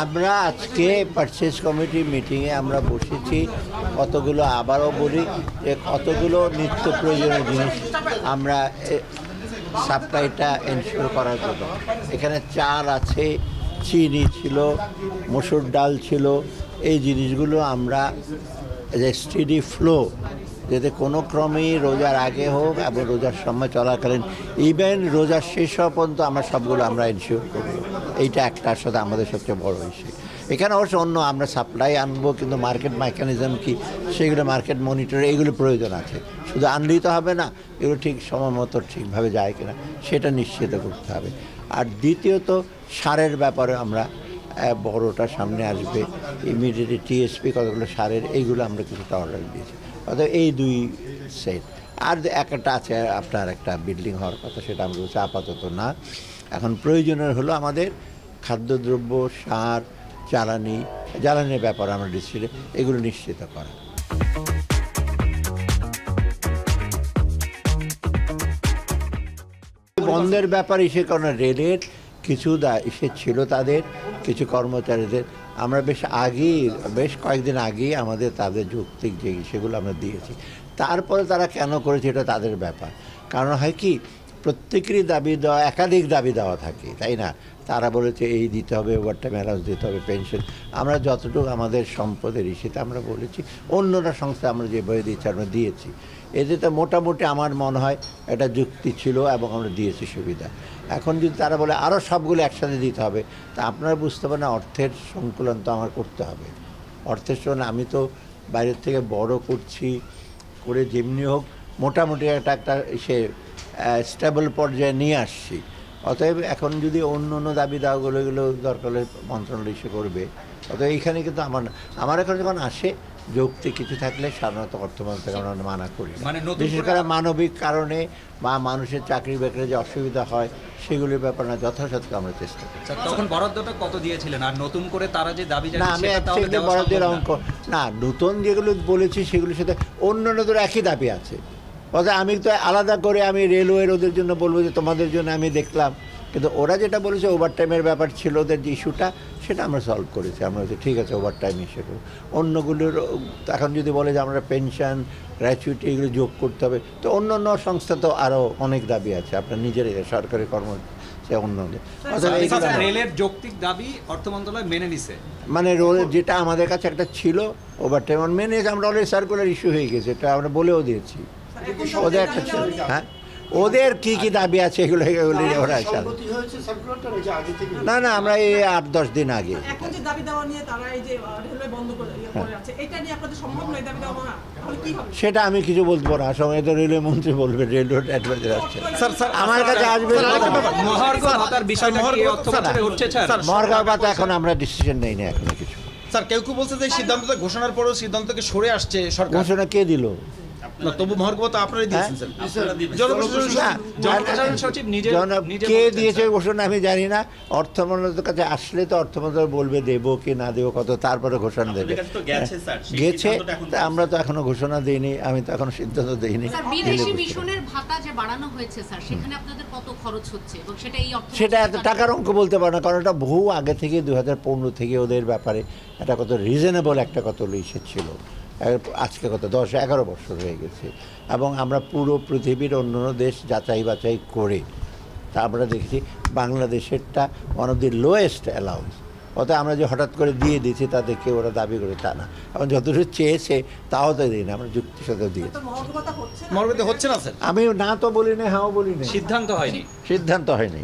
আমরা আজকে purchase committee মিটিংয়ে আমরা বসেছি কতগুলো, আবারও বলি যে কতগুলো নিত্য প্রয়োজনীয় জিনিস আমরা সাপ্লাইটা এনশিওর করার জন্য। এখানে চাল আছে, চিনি ছিল, মসুর ডাল ছিল, এই জিনিসগুলো আমরা যে স্টেডি ফ্লো, যাতে কোনো ক্রমেই রোজার আগে হোক এবং রোজার সময় চলাকালীন ইভেন রোজার শেষ হওয়া পর্যন্ত আমরা সবগুলো আমরা এনশিওর করবো। এইটা একটার সাথে আমাদের সবচেয়ে বড় ইস্যু। এখানে অবশ্য অন্য আমরা সাপ্লাই আনবো, কিন্তু মার্কেট মেকানিজম কি, সেগুলো মার্কেট মনিটর, এইগুলো প্রয়োজন আছে। শুধু আনলেই তো হবে না, এগুলো ঠিক সময় মতো ঠিকভাবে যায় কিনা সেটা নিশ্চিত করতে হবে। আর দ্বিতীয়ত সারের ব্যাপারে আমরা বড়টা সামনে আসবে, ইমিডিয়েটলি টিএসপি কতগুলো সারের, এইগুলো আমরা কিছুটা অর্ডার দিয়েছি। অর্থাৎ এই দুই সেট। আর একটা আছে আপনার একটা বিল্ডিং হওয়ার কথা, সেটা আমরা বলছি আপাতত না। এখন প্রয়োজনীয় হলো আমাদের খাদ্যদ্রব্য, সার, জ্বালানির ব্যাপারে আমরা ডিসিশন এগুলো নিশ্চিত করা। বন্ধের ব্যাপারে সে কারণে রেলের কিছু ইসে ছিল, তাদের কিছু কর্মচারীদের আমরা বেশ কয়েকদিন আগেই আমাদের তাদের যৌক্তিক যে সেগুলো আমরা দিয়েছি। তারপরে তারা কেন করেছে এটা তাদের ব্যাপার। কারণ হয় কি, প্রত্যেকেরই দাবি দেওয়া, একাধিক দাবি দেওয়া থাকে, তাই না? তারা বলেছে এই দিতে হবে, ওভারটাইম অ্যালাউন্স দিতে হবে, পেনশন। আমরা যতটুকু আমাদের সম্পদের সেটা আমরা বলেছি, অন্যরা সংস্থা আমরা যেভাবে দিচ্ছি আমরা দিয়েছি। এতে তো মোটামুটি আমার মনে হয় একটা যুক্তি ছিল এবং আমরা দিয়েছি সুবিধা। এখন যদি তারা বলে আরও সবগুলো একসাথে দিতে হবে, তা আপনারা বুঝতে পারেন অর্থের সংকুলন তো আমার করতে হবে। অর্থের সঙ্গে আমি তো বাইরের থেকে বড় করছি, করে যেমনি হোক মোটামুটি একটা সে স্টেবল পর্যায়ে নিয়ে আসছি। অতএব এখন যদি অন্য দাবি দাওয়াগুলো এগুলো দরকার হলে মন্ত্রণালয় এসে করবে। অতএব এইখানে কিন্তু আমার এখন যখন আসে যৌক্তিক কিছু থাকলে সাধারণত অর্থ মন্ত্রণালয় আমরা মানা করি, বিশেষ করে মানবিক কারণে বা মানুষের চাকরি বাকরি যে অসুবিধা হয় সেগুলির ব্যাপারে না, যথাসাধ্য আমরা চেষ্টা করি। তখন বরাদ্দটা কত দিয়েছিলেন? আর নতুন করে তারা যে দাবি না, আমি একসাথে বরাদ্দের অঙ্ক না, নতুন যেগুলো বলেছি সেগুলির সাথে অন্যদের একই দাবি আছে। অর্থাৎ আমি তো আলাদা করে আমি রেলওয়ের ওদের জন্য বলবো যে তোমাদের জন্য আমি দেখলাম, কিন্তু ওরা যেটা বলেছে ওভারটাইমের ব্যাপার ছিল ওদের যে ইস্যুটা, সেটা আমরা সলভ করেছি। আমরা বলছি ঠিক আছে ওভারটাইম ইস্যু করব। অন্যগুলোর এখন যদি বলে যে আমরা পেনশন, গ্র্যাচুইটি এগুলো যোগ করতে হবে, তো অন্য সংস্থা তো আরও অনেক দাবি আছে, আপনার নিজেরই সরকারি রেলের যৌক্তিক দাবি অর্থ মন্ত্রণালয় মেনে নিছে, মানে যেটা আমাদের কাছে একটা ছিল ওভারটাইম মেনে আমরা অলরেডি সার্কুলার ইস্যু হয়ে গেছে, এটা আমরা বলেও দিয়েছি। ওদের একটা ছিল, হ্যাঁ, ওদের কি কি দাবি আছে এগুলো ওরা না আমরা এই 8-10 দিন আগে। সেটা আমি কিছু বলতে পারবো না, সময় তো রেলওয়ে মন্ত্রী বলবে, রেলওয়ে অ্যাডভাইজার আসছে আমার কাছে আসবে। মহার্ঘ ভাতা এখন আমরা ডিসিশন নেই না এখনো কিছু। স্যার কেউ বলছে যে সিদ্ধান্তটা ঘোষণার পরেও সিদ্ধান্ত থেকে সরে আসছে সরকার। ঘোষণা কে দিল? তবু মহার্ঘ ভাতা আপনারাই দিয়েছেন কে দিয়েছে ঘোষণা আমি জানি না। অর্থ মন্ত্রণালয়ের কাছে আসলে তো অর্থ মন্ত্রণালয় বলবে দেবো কি না দেবো কত, তারপরে ঘোষণা দেবে। গেছে, আমরা তো এখনো ঘোষণা দিইনি, আমি তো এখনো সিদ্ধান্ত দিইনি। সেটা এত টাকার অঙ্ক বলতে পারে না, কারণ এটা বহু আগে থেকে 2015 থেকে ওদের ব্যাপারে এটা কত রিজনেবল একটা কত ইসে ছিল। আজকে কত 10-11 বছর হয়ে গেছে, এবং আমরা পুরো পৃথিবীর অন্য দেশ যাচাই বাছাই করে তা আমরা দেখেছি বাংলাদেশেরটা one of the lowest allowance. অর্থাৎ আমরা যে হঠাৎ করে দিয়ে দিয়েছি তাদেরকে ওরা দাবি করে তা না, এবং যতটুকু চেয়েছে তাও তো দিই না, আমরা যুক্তির সাথে দিয়েছি। হচ্ছে না স্যার, আমি না তো বলি না, হ্যাঁও বলি না, সিদ্ধান্ত হয়নি।